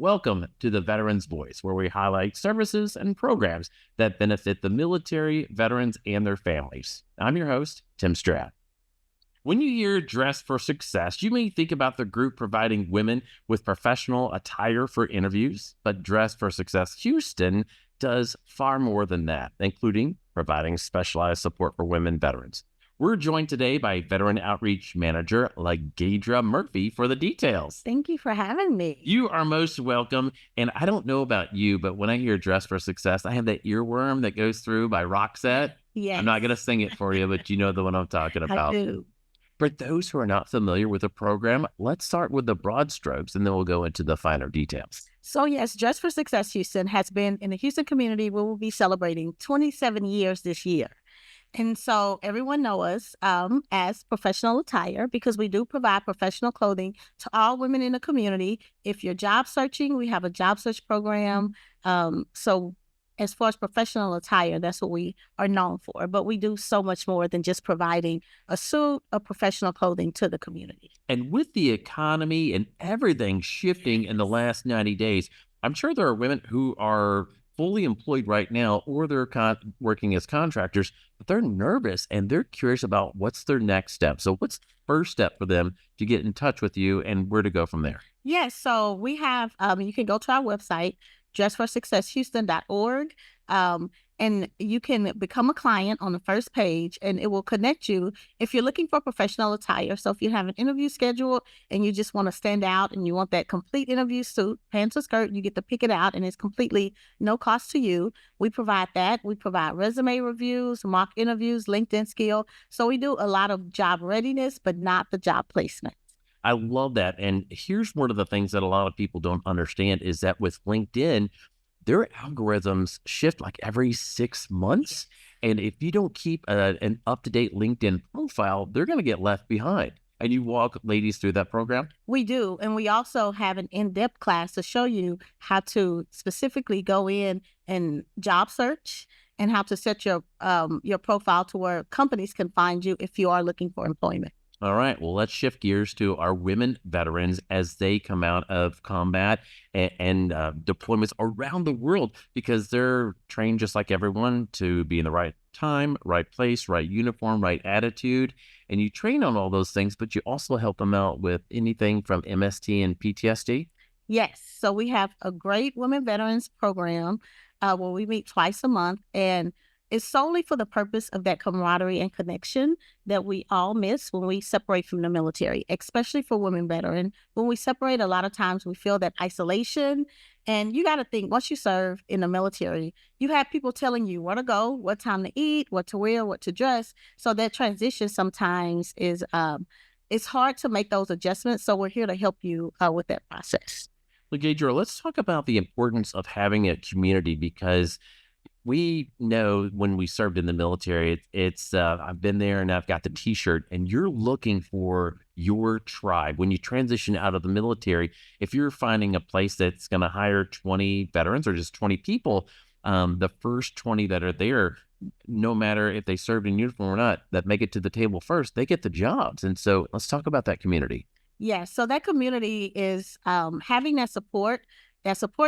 Welcome to the Veterans Voice, where we highlight services and programs that benefit the military, veterans, and their families. I'm your host, Tim Stroud. When you hear Dress for Success, you may think about the group providing women with professional attire for interviews, but Dress for Success Houston does far more than that, including providing specialized support for women veterans. We're joined today by Veteran Outreach Manager LaGaydra Murphy for the details. Thank you for having me. You are most welcome. And I don't know about you, but when I hear Dress for Success, I have that earworm that goes through by Roxette. Yes. I'm not going to sing it for you, but you know the one I'm talking about. I do. For those who are not familiar with the program, let's start with the broad strokes and then we'll go into the finer details. So yes, Dress for Success Houston has been in the Houston community. We will be celebrating 27 years this year. And so everyone knows us as professional attire because we do provide professional clothing to all women in the community. If you're job searching, we have a job search program. So as far as professional attire, that's what we are known for. But we do so much more than just providing a suit of professional clothing to the community. And with the economy and everything shifting in the last 90 days, I'm sure there are women who are fully employed right now, or they're working as contractors, but they're nervous and they're curious about what's their next step. So what's the first step for them to get in touch with you and where to go from there? Yes, so we have, you can go to our website, dressforsuccesshouston.org, and you can become a client on the first page, and it will connect you if you're looking for professional attire. So if you have an interview scheduled and you just want to stand out and you want that complete interview suit, pants or skirt, you get to pick it out, and it's completely no cost to you. We provide that. We provide resume reviews, mock interviews, LinkedIn skill. So we do a lot of job readiness, but not the job placement. I love that. And here's one of the things that a lot of people don't understand is that with LinkedIn, their algorithms shift like every 6 months. And if you don't keep an up-to-date LinkedIn profile, they're going to get left behind. And you walk ladies through that program? We do. And we also have an in-depth class to show you how to specifically go in and job search and how to set your profile to where companies can find you if you are looking for employment. All right. Well, let's shift gears to our women veterans as they come out of combat and deployments around the world, because they're trained just like everyone to be in the right time, right place, right uniform, right attitude. And you train on all those things, but you also help them out with anything from MST and PTSD. Yes. So we have a great women veterans program where we meet twice a month, and it's solely for the purpose of that camaraderie and connection that we all miss when we separate from the military, especially for women veterans. When we separate, a lot of times we feel that isolation. And you got to think, once you serve in the military, you have people telling you where to go, what time to eat, what to wear, what to dress. So that transition sometimes is, it's hard to make those adjustments. So we're here to help you with that process. LaGaydra, let's talk about the importance of having a community, because we know when we served in the military, it's I've been there and I've got the T-shirt, and you're looking for your tribe. When you transition out of the military, if you're finding a place that's going to hire 20 veterans or just 20 people, the first 20 that are there, no matter if they served in uniform or not, that make it to the table first, they get the jobs. And so let's talk about that community. Yeah, so that community is having that support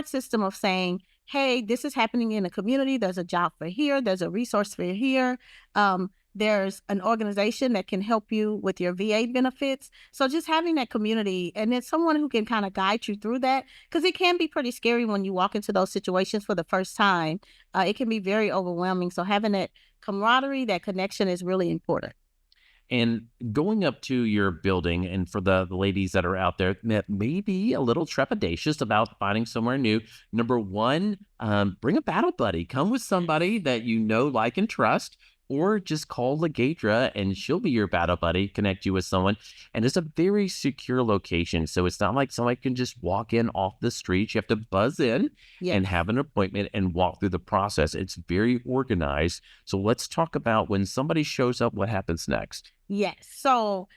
system of saying, hey, this is happening in the community. There's a job for here. There's a resource for here. There's an organization that can help you with your VA benefits. So just having that community, and then someone who can kind of guide you through that, because it can be pretty scary when you walk into those situations for the first time. It can be very overwhelming. So having that camaraderie, that connection is really important. And going up to your building, and for the ladies that are out there that may be a little trepidatious about finding somewhere new, number one, bring a battle buddy. Come with somebody that you know, like, and trust, or just call LaGaydra and she'll be your battle buddy, connect you with someone. And it's a very secure location. So it's not like somebody can just walk in off the street. You have to buzz in and have an appointment and walk through the process. It's very organized. So let's talk about when somebody shows up, what happens next. Yes. So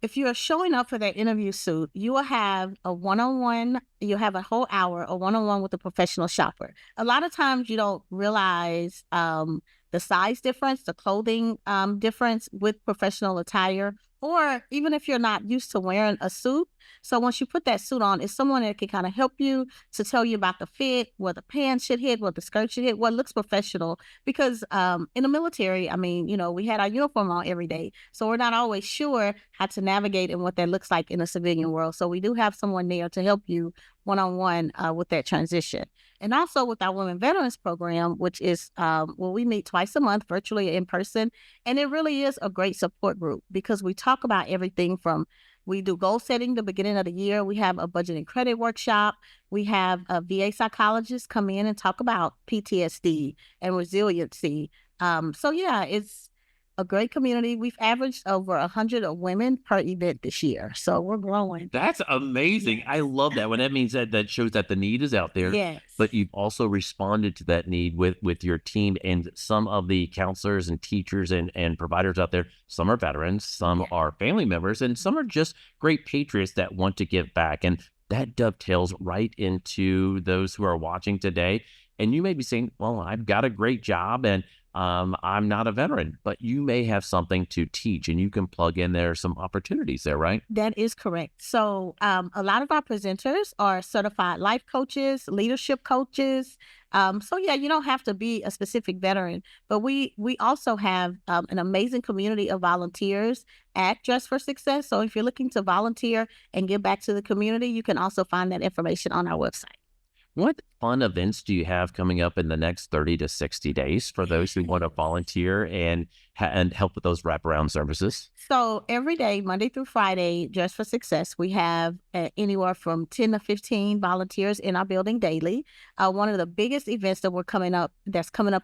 if you are showing up for that interview suit, you will have a one-on-one, you'll have a whole hour, a one-on-one with a professional shopper. A lot of times you don't realize the size difference, the clothing difference with professional attire or even if you're not used to wearing a suit. So once you put that suit on, it's someone that can kind of help you to tell you about the fit, where the pants should hit, what the skirt should hit, what looks professional. Because in the military, I mean, we had our uniform on every day. So we're not always sure how to navigate and what that looks like in the civilian world. So we do have someone there to help you one-on-one with that transition. And also with our Women Veterans Program, which is where we meet twice a month, virtually in person. And it really is a great support group because we talk about everything from we do goal setting the beginning of the year. We have a budget and credit workshop. We have a VA psychologist come in and talk about PTSD and resiliency. So yeah, it's a great community. We've averaged over 100 of women per event this year. So we're growing. That's amazing. Yes. I love that. When that means that shows that the need is out there, Yes. but you've also responded to that need with your team and some of the counselors and teachers and providers out there. Some are veterans, some Yeah. are family members, and some are just great patriots that want to give back. And that dovetails right into those who are watching today. And you may be saying, well, I've got a great job and I'm not a veteran, but you may have something to teach and you can plug in there some opportunities there, right? That is correct. So, a lot of our presenters are certified life coaches, leadership coaches. So yeah, you don't have to be a specific veteran, but we also have an amazing community of volunteers at Dress for Success. So if you're looking to volunteer and give back to the community, you can also find that information on our website. What fun events do you have coming up in the next 30 to 60 days for those who want to volunteer and help with those wraparound services? So every day, Monday through Friday, Dress for Success, we have anywhere from 10 to 15 volunteers in our building daily. One of the biggest events that's coming up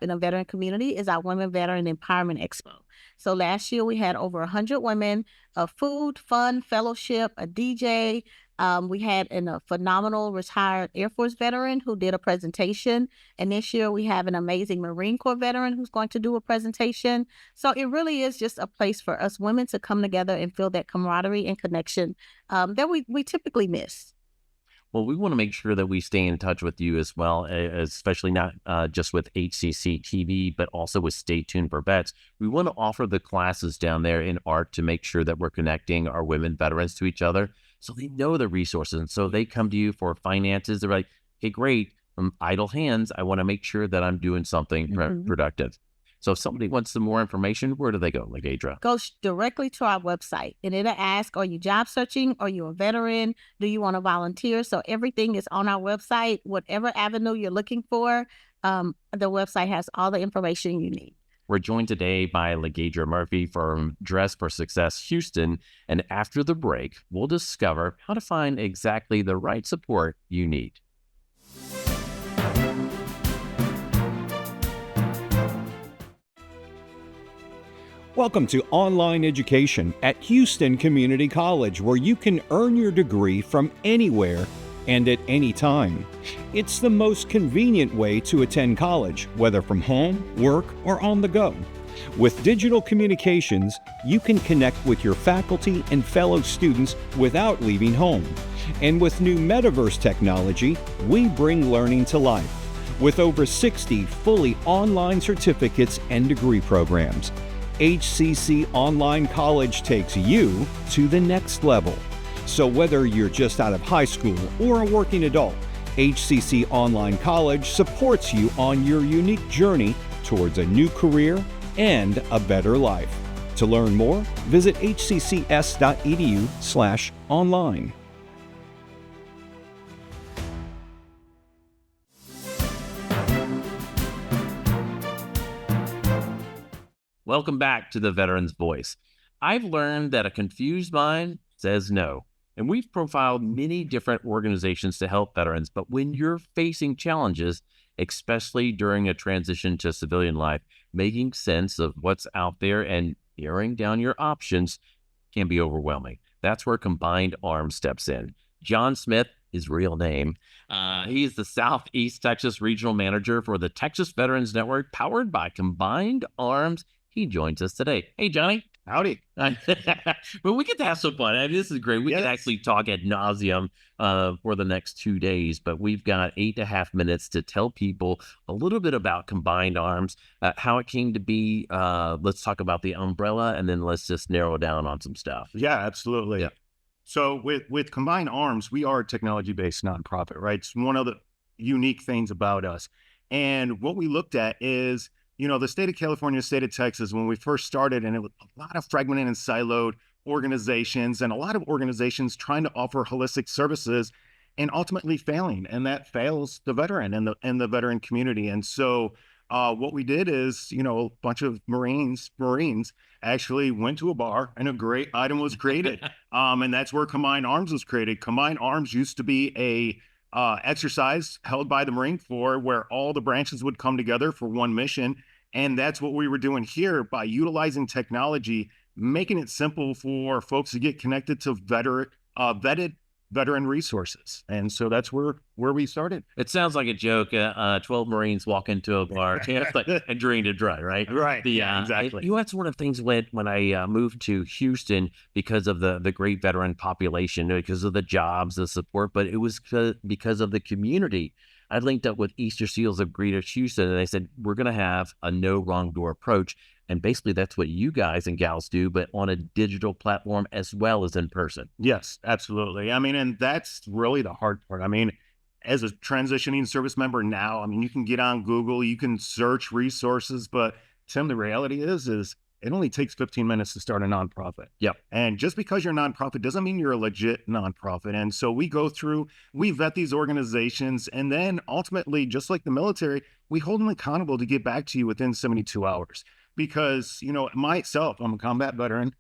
in the veteran community is our Women Veteran Empowerment Expo. So last year we had over 100 women, food, fun, fellowship, a DJ. We had a phenomenal retired Air Force veteran who did a presentation. And this year we have an amazing Marine Corps veteran who's going to do a presentation. So it really is just a place for us women to come together and feel that camaraderie and connection that we typically miss. Well, we want to make sure that we stay in touch with you as well, especially not just with HCC TV, but also with Stay Tuned for Vets. We want to offer the classes down there in art to make sure that we're connecting our women veterans to each other so they know the resources. And so they come to you for finances. They're like, hey, great, I'm idle hands. I want to make sure that I'm doing something productive. So if somebody wants some more information, where do they go, LaGaydra? Go directly to our website and it'll ask, are you job searching? Are you a veteran? Do you want to volunteer? So everything is on our website. Whatever avenue you're looking for, the website has all the information you need. We're joined today by LaGaydra Murphy from Dress for Success Houston. And after the break, we'll discover how to find exactly the right support you need. Welcome to online education at Houston Community College, where you can earn your degree from anywhere and at any time. It's the most convenient way to attend college, whether from home, work, or on the go. With digital communications, you can connect with your faculty and fellow students without leaving home. And with new metaverse technology, we bring learning to life. With over 60 fully online certificates and degree programs, HCC Online College takes you to the next level. So whether you're just out of high school or a working adult, HCC Online College supports you on your unique journey towards a new career and a better life. To learn more, visit hccs.edu/online. Welcome back to the Veteran's Voice. I've learned that a confused mind says no, and we've profiled many different organizations to help veterans, but when you're facing challenges, especially during a transition to civilian life, making sense of what's out there and narrowing down your options can be overwhelming. That's where Combined Arms steps in. John Smith, his real name, he's the Southeast Texas Regional Manager for the Texas Veterans Network, powered by Combined Arms. He joins us today. Hey, Johnny. Howdy. But we get to have some fun. I mean, this is great. We can Yes. actually talk ad nauseum for the next 2 days, but we've got 8.5 minutes to tell people a little bit about Combined Arms, how it came to be. Let's talk about the umbrella, and then let's just narrow down on some stuff. Yeah, absolutely. Yeah. So with Combined Arms, we are a technology-based nonprofit, right? It's one of the unique things about us. And what we looked at is, the state of California, state of Texas, when we first started, and it was a lot of fragmented and siloed organizations, and a lot of organizations trying to offer holistic services and ultimately failing. And that fails the veteran and the veteran community. And so what we did is, a bunch of Marines actually went to a bar and a great item was created. And that's where Combined Arms was created. Combined Arms used to be a exercise held by the Marine Corps where all the branches would come together for one mission. And that's what we were doing here by utilizing technology, making it simple for folks to get connected to vetted veteran resources. And so that's where we started. It sounds like a joke. 12 Marines walk into a bar and drain to dry, right? Right. Yeah, exactly. That's one of the things when I moved to Houston because of the great veteran population, because of the jobs, the support, but it was because of the community. I linked up with Easter Seals of Greater Houston, and they said, we're going to have a no wrong door approach. And basically, that's what you guys and gals do, but on a digital platform as well as in person. Yes, absolutely. I mean, and that's really the hard part. I mean, as a transitioning service member now, I mean, you can get on Google, you can search resources, but Tim, the reality is it only takes 15 minutes to start a nonprofit. Yep. And just because you're a nonprofit doesn't mean you're a legit nonprofit. And so we vet these organizations, and then ultimately, just like the military, we hold them accountable to get back to you within 72 hours. Because, myself, I'm a combat veteran.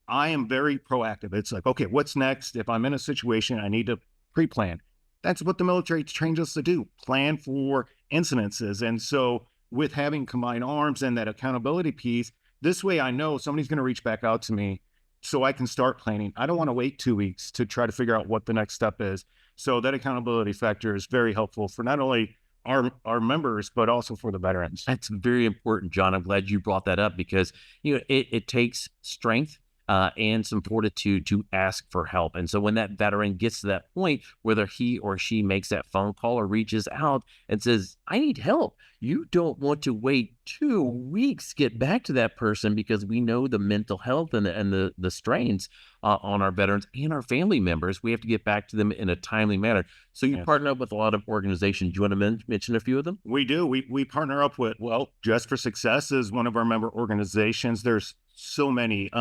I am very proactive. It's like, okay, what's next? If I'm in a situation, I need to pre-plan. That's what the military trains us to do, plan for incidences. And so with having Combined Arms and that accountability piece, this way I know somebody's going to reach back out to me so I can start planning. I don't want to wait 2 weeks to try to figure out what the next step is. So that accountability factor is very helpful for not only our members, but also for the veterans. That's very important, John. I'm glad you brought that up because, it takes strength and some fortitude to ask for help. And so when that veteran gets to that point, whether he or she makes that phone call or reaches out and says, I need help, you don't want to wait 2 weeks to get back to that person, because we know the mental health and the strains on our veterans and our family members. We have to get back to them in a timely manner. So you partner up with a lot of organizations. Do you want to mention a few of them? We do. We partner up with, Just for Success is one of our member organizations. There's so many.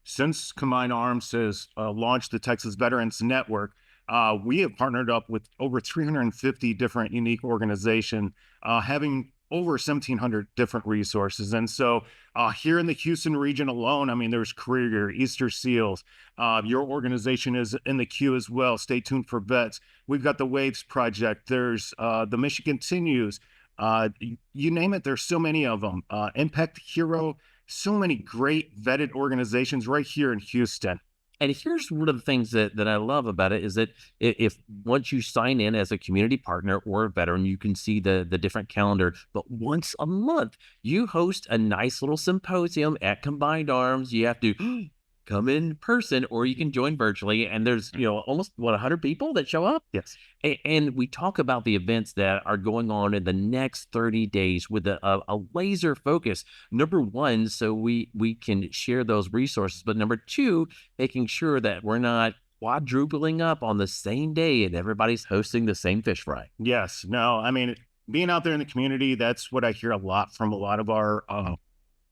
Since Combined Arms has launched the Texas Veterans Network, we have partnered up with over 350 different unique organizations, having over 1,700 different resources. And so here in the Houston region alone, I mean, there's Career, Easter Seals. Your organization is in the queue as well. Stay tuned for vets. We've got the Waves Project. There's the Mission Continues. You name it, there's so many of them. Impact Hero. So many great vetted organizations right here in Houston. And here's one of the things that I love about it is that if once you sign in as a community partner or a veteran, you can see the different calendar. But once a month, you host a nice little symposium at Combined Arms. You have to come in person or you can join virtually. And there's, almost 100 people that show up. Yes. And we talk about the events that are going on in the next 30 days with a laser focus. Number one, so we can share those resources. But number two, making sure that we're not quadrupling up on the same day and everybody's hosting the same fish fry. Yes. No, I mean, being out there in the community, that's what I hear a lot from a lot of our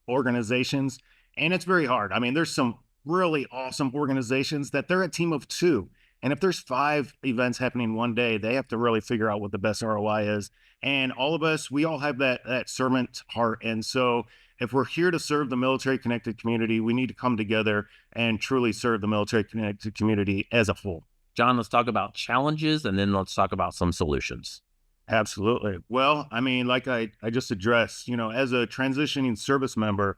organizations. And it's very hard. I mean, there's some really awesome organizations that they're a team of 2. And if there's 5 events happening one day, they have to really figure out what the best ROI is. And all of us, we all have that servant heart. And so if we're here to serve the military connected community, we need to come together and truly serve the military connected community as a whole. John, let's talk about challenges and then let's talk about some solutions. Absolutely. Well, I mean, like I just addressed, as a transitioning service member,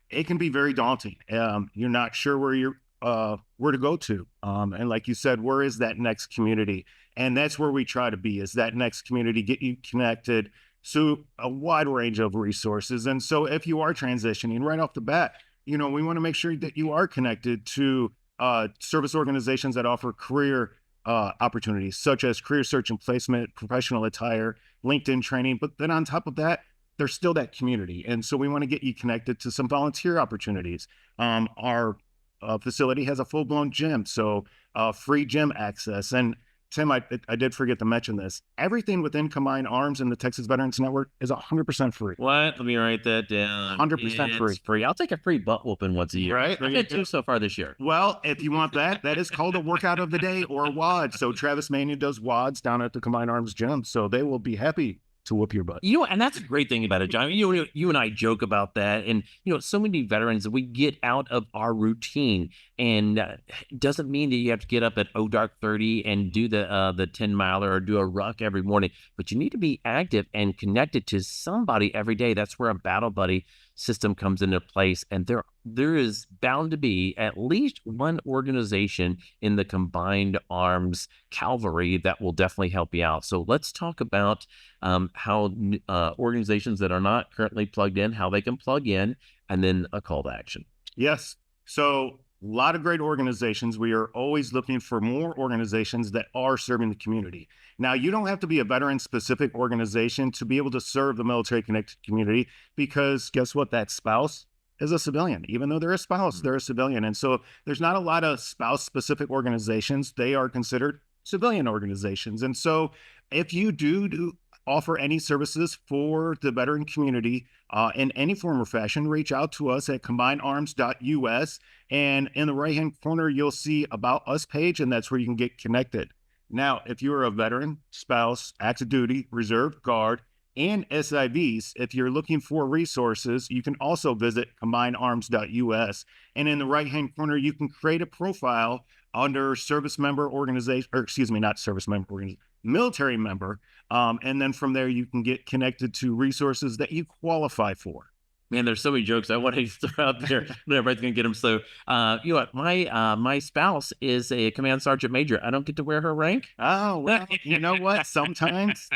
it can be very daunting. You're not sure where to go to. And like you said, where is that next community? And that's where we try to be, is that next community, get you connected to a wide range of resources. And so if you are transitioning right off the bat, we want to make sure that you are connected to service organizations that offer career opportunities, such as career search and placement, professional attire, LinkedIn training. But then on top of that, there's still that community. And so we want to get you connected to some volunteer opportunities. Our facility has a full-blown gym, so free gym access. And Tim, I did forget to mention this. Everything within Combined Arms and the Texas Veterans Network is 100% free. What? Let me write that down. 100% free. It's free. I'll take a free butt whooping once a year. Right? I've had 2 so far this year. Well, if you want that, that is called a workout of the day or WOD. So Travis Manion does WODs down at the Combined Arms gym. So they will be happy to whoop your butt. And that's a great thing about it, John. You and I joke about that, and so many veterans, we get out of our routine, and it doesn't mean that you have to get up at dark 30 and do the 10 miler or do a ruck every morning, but you need to be active and connected to somebody every day. That's where a battle buddy system comes into place, and there is bound to be at least one organization in the Combined Arms Cavalry that will definitely help you out. So let's talk about how organizations that are not currently plugged in, how they can plug in, and then a call to action. Yes. So a lot of great organizations. We are always looking for more organizations that are serving the community. Now, you don't have to be a veteran-specific organization to be able to serve the military-connected community, because guess what? That spouse is a civilian. Even though they're a spouse, they're a civilian. And so there's not a lot of spouse-specific organizations. They are considered civilian organizations. And so if you do offer any services for the veteran community in any form or fashion, reach out to us at combinedarms.us. And in the right-hand corner, you'll see About Us page, and that's where you can get connected. Now, if you're a veteran, spouse, active duty, reserve, guard, and SIVs, if you're looking for resources, you can also visit combinedarms.us. And in the right-hand corner, you can create a profile under service member organization, or excuse me, not service member organization, military member. And then from there, you can get connected to resources that you qualify for. Man, there's so many jokes I want to throw out there. Everybody's gonna get them. So, you know what? My spouse is a command sergeant major. I don't get to wear her rank. Oh, well, you know what? Sometimes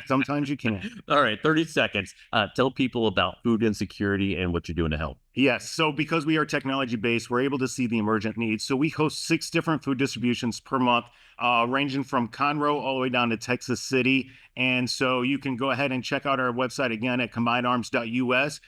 you can. All right, 30 seconds. Tell people about food insecurity and what you're doing to help. Yes. So because we are technology based, we're able to see the emergent needs. So we host 6 different food distributions per month, ranging from Conroe all the way down to Texas City. And so you can go ahead and check out our website again at combinedarms.us.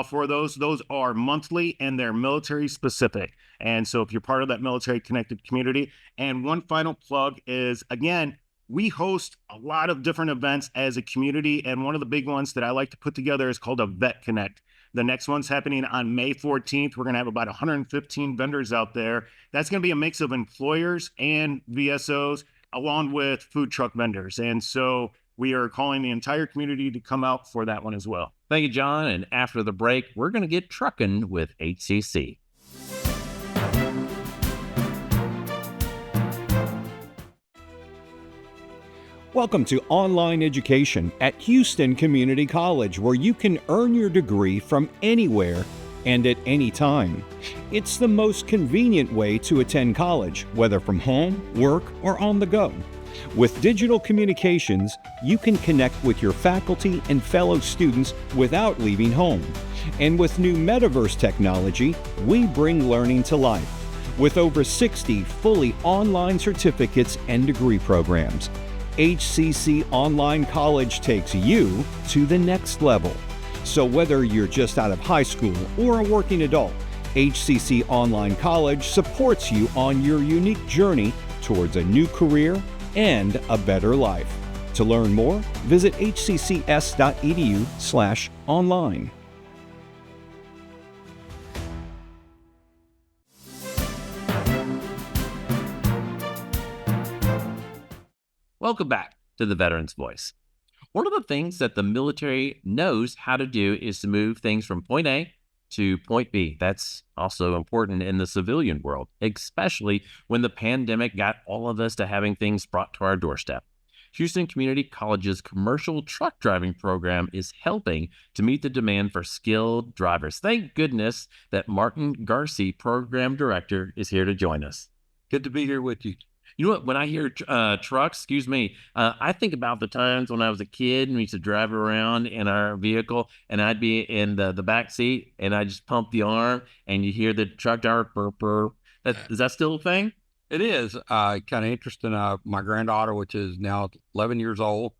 For those are monthly and they're military specific. And so if you're part of that military connected community, and one final plug is, again, we host a lot of different events as a community. And one of the big ones that I like to put together is called a Vet Connect. The next one's happening on May 14th. We're going to have about 115 vendors out there. That's going to be a mix of employers and VSOs, along with food truck vendors. And so we are calling the entire community to come out for that one as well. Thank you, John. And after the break, we're going to get trucking with HCC. Welcome to online education at Houston Community College, where you can earn your degree from anywhere and at any time. It's the most convenient way to attend college, whether from home, work, or on the go. With digital communications, you can connect with your faculty and fellow students without leaving home. And with new metaverse technology, we bring learning to life. With over 60 fully online certificates and degree programs, HCC Online College takes you to the next level. So whether you're just out of high school or a working adult, HCC Online College supports you on your unique journey towards a new career and a better life. To learn more, visit hccs.edu/online. Welcome back to the Veteran's Voice. One of the things that the military knows how to do is to move things from point A to point B. That's also important in the civilian world, especially when the pandemic got all of us to having things brought to our doorstep. Houston Community College's Commercial Truck Driving program is helping to meet the demand for skilled drivers. Thank goodness that Martin Garsee, Program Director, is here to join us. Good to be here with you. You know what? When I hear trucks, excuse me, I think about the times when I was a kid and we used to drive around in our vehicle, and I'd be in the back seat, and I just pump the arm, and you hear the truck driver burr burr. Is that still a thing? It is kind of interesting. My granddaughter, which is now 11 years old,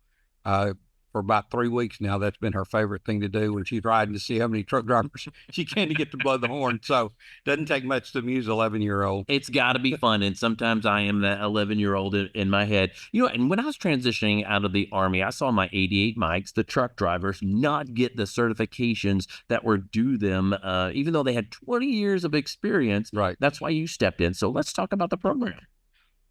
uh, for about 3 weeks now, that's been her favorite thing to do when she's riding, to see how many truck drivers she can to get to blow the horn. So it doesn't take much to amuse 11-year-old. It's got to be fun, and sometimes I am that 11-year-old in my head. You know, and when I was transitioning out of the Army, I saw my 88 mics, the truck drivers, not get the certifications that were due them, even though they had 20 years of experience. Right. That's why you stepped in. So let's talk about the program.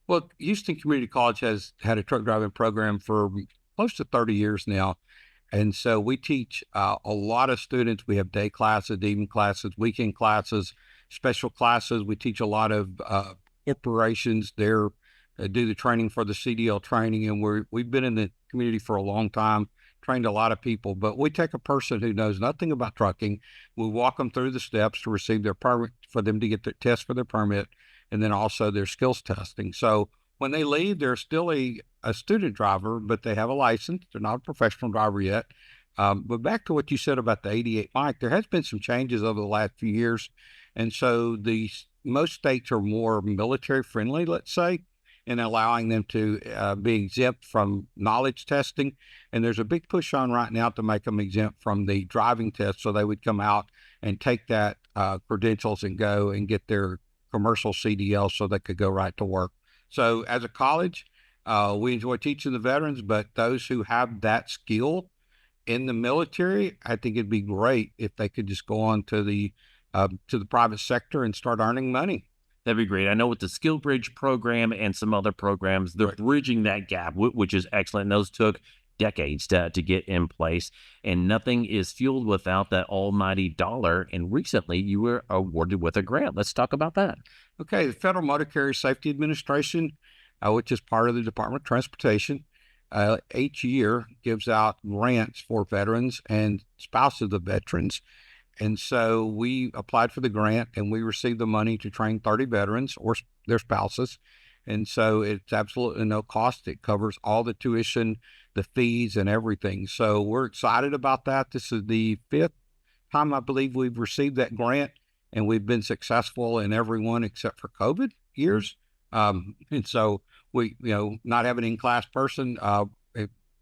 Well, Houston Community College has had a truck driving program for close to 30 years now. And so we teach a lot of students. We have day classes, evening classes, weekend classes, special classes. We teach a lot of corporations there, do the training for the CDL training. And we've been in the community for a long time, trained a lot of people. But we take a person who knows nothing about trucking. We walk them through the steps to receive their permit, for them to get the test for their permit, and then also their skills testing. So when they leave, they're still a student driver, but they have a license. They're not a professional driver yet. But back to what you said about the 88 mic, there has been some changes over the last few years. And so most states are more military friendly, let's say, in allowing them to be exempt from knowledge testing. And there's a big push on right now to make them exempt from the driving test, so they would come out and take that credentials and go and get their commercial CDL so they could go right to work. So as a college, we enjoy teaching the veterans, but those who have that skill in the military, I think it'd be great if they could just go on to the private sector and start earning money. That'd be great. I know with the Skill Bridge program and some other programs, they're Right. bridging that gap, which is excellent. And those took decades to get in place, and nothing is fueled without that almighty dollar. And recently, you were awarded with a grant. Let's talk about that. Okay, the Federal Motor Carrier Safety Administration, which is part of the Department of Transportation, each year gives out grants for veterans and spouses of veterans. And so we applied for the grant, and we received the money to train 30 veterans or their spouses. And so it's absolutely no cost. It covers all the tuition, the fees, and everything. So we're excited about that. This is the 5th time I believe we've received that grant, and we've been successful in every one except for COVID years. And so we, not having an in-class person,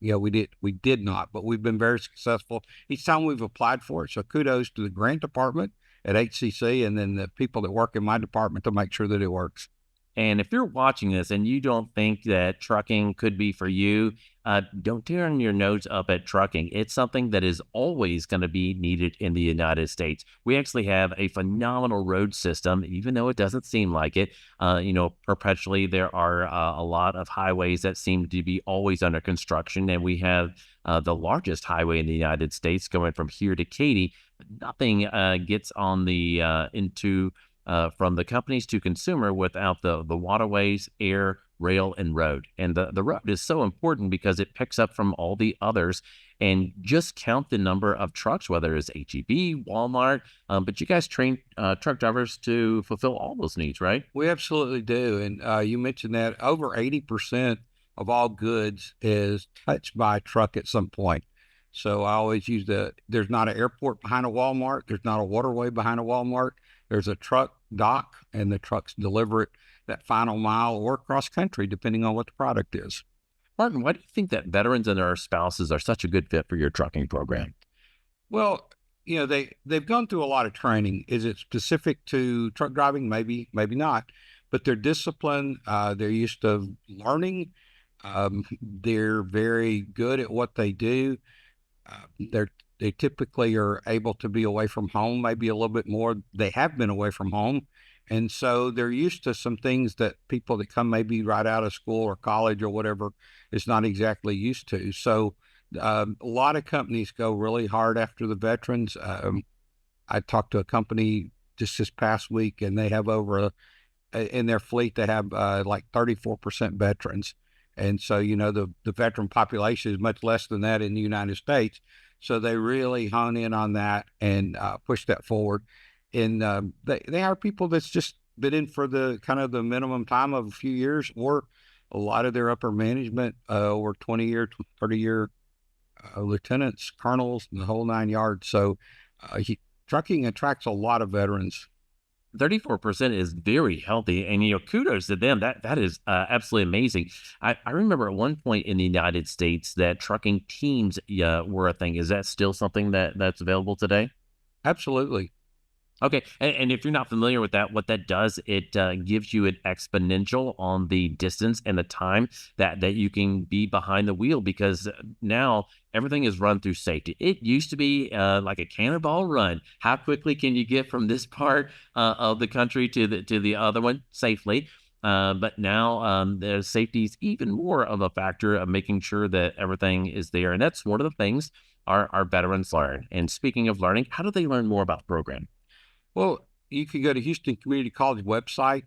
we did not, but we've been very successful each time we've applied for it. So kudos to the grant department at HCC, and then the people that work in my department to make sure that it works. And if you're watching this and you don't think that trucking could be for you, don't turn your nose up at trucking. It's something that is always going to be needed in the United States. We actually have a phenomenal road system, even though it doesn't seem like it. Perpetually, there are a lot of highways that seem to be always under construction. And we have the largest highway in the United States going from here to Katy. Nothing gets on the into from the companies to consumer without the waterways, air, rail, and road. And the road is so important because it picks up from all the others. And just count the number of trucks, whether it's HEB, Walmart, but you guys train truck drivers to fulfill all those needs, right? We absolutely do. And you mentioned that over 80% of all goods is touched by a truck at some point. So I always use there's not an airport behind a Walmart. There's not a waterway behind a Walmart. There's a truck dock, and the trucks deliver it that final mile or cross country, depending on what the product is. Martin, why do you think that veterans and their spouses are such a good fit for your trucking program? Well, they've gone through a lot of training. Is it specific to truck driving? Maybe, maybe not. But they're disciplined. They're used to learning. They're very good at what they do. They typically are able to be away from home, maybe a little bit more. They have been away from home. And so they're used to some things that people that come maybe right out of school or college or whatever is not exactly used to. So a lot of companies go really hard after the veterans. I talked to a company just this past week, and they have in their fleet, they have like 34% veterans. And so, the veteran population is much less than that in the United States. So they really hone in on that and push that forward. And they hire people that's just been in for the kind of the minimum time of a few years, or a lot of their upper management were 20-year, 30-year lieutenants, colonels, the whole 9 yards. So trucking attracts a lot of veterans. 34% is very healthy, and kudos to them. That is absolutely amazing. I remember at one point in the United States that trucking teams were a thing. Is that still something that's available today? Absolutely. Okay, and if you're not familiar with that, what that does, it gives you an exponential on the distance and the time that you can be behind the wheel, because now everything is run through safety. It used to be like a cannonball run. How quickly can you get from this part of the country to the other one safely? But now the safety is even more of a factor of making sure that everything is there, and that's one of the things our veterans learn. And speaking of learning, how do they learn more about the program? Well, you can go to Houston Community College website,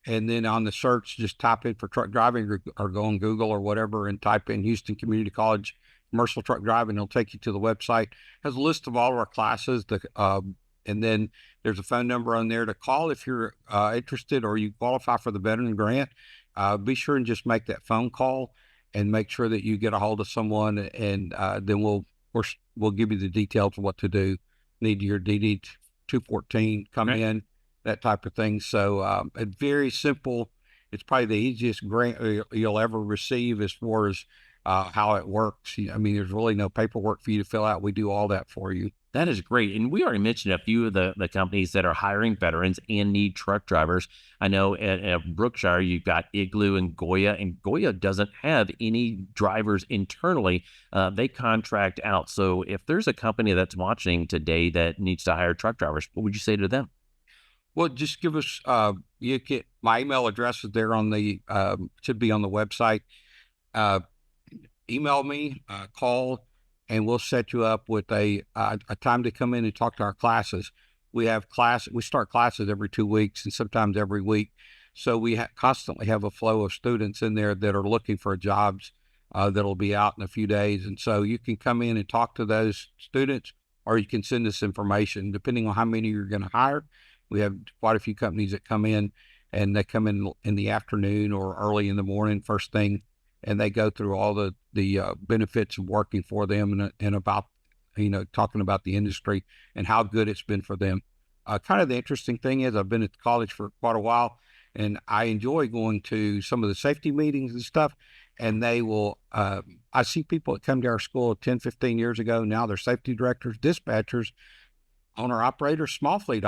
and then on the search, just type in for truck driving, or go on Google or whatever and type in Houston Community College Commercial Truck Driving. It'll take you to the website. It has a list of all of our classes. And then there's a phone number on there to call if you're interested or you qualify for the veteran grant. Be sure and just make that phone call and make sure that you get a hold of someone, and then we'll give you the details of what to do. Need your DD 214 come Right. in, that type of thing. So it's very simple. It's probably the easiest grant you'll ever receive as far as how it works. I mean, there's really no paperwork for you to fill out. We do all that for you. That is great. And we already mentioned a few of the companies that are hiring veterans and need truck drivers. I know at Brookshire, you've got Igloo and Goya doesn't have any drivers internally. They contract out. So if there's a company that's watching today that needs to hire truck drivers, what would you say to them? Well, just give us, you get my email address is there on the, should be on the website. Email me, call, and we'll set you up with a time to come in and talk to our classes. We start classes every 2 weeks and sometimes every week. So we constantly have a flow of students in there that are looking for jobs that'll be out in a few days. And so you can come in and talk to those students, or you can send us information depending on how many you're going to hire. We have quite a few companies that come in, and they come in the afternoon or early in the morning, first thing, and they go through all the benefits of working for them, and about, talking about the industry and how good it's been for them. Kind of the interesting thing is I've been at the college for quite a while, and I enjoy going to some of the safety meetings and stuff. And they will, I see people that come to our school 10, 15 years ago. Now they're safety directors, dispatchers, owner operators, small fleet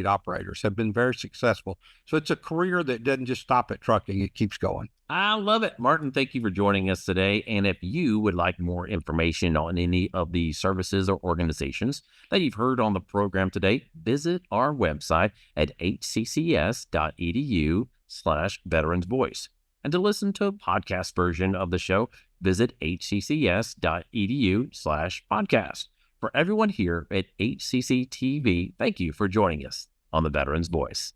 operators have been very successful. So it's a career that doesn't just stop at trucking. It keeps going. I love it. Martin, thank you for joining us today. And if you would like more information on any of the services or organizations that you've heard on the program today, visit our website at hccs.edu/Veterans Voice. And to listen to a podcast version of the show, visit hccs.edu/podcast. For everyone here at HCC TV, thank you for joining us on the Veterans Voice.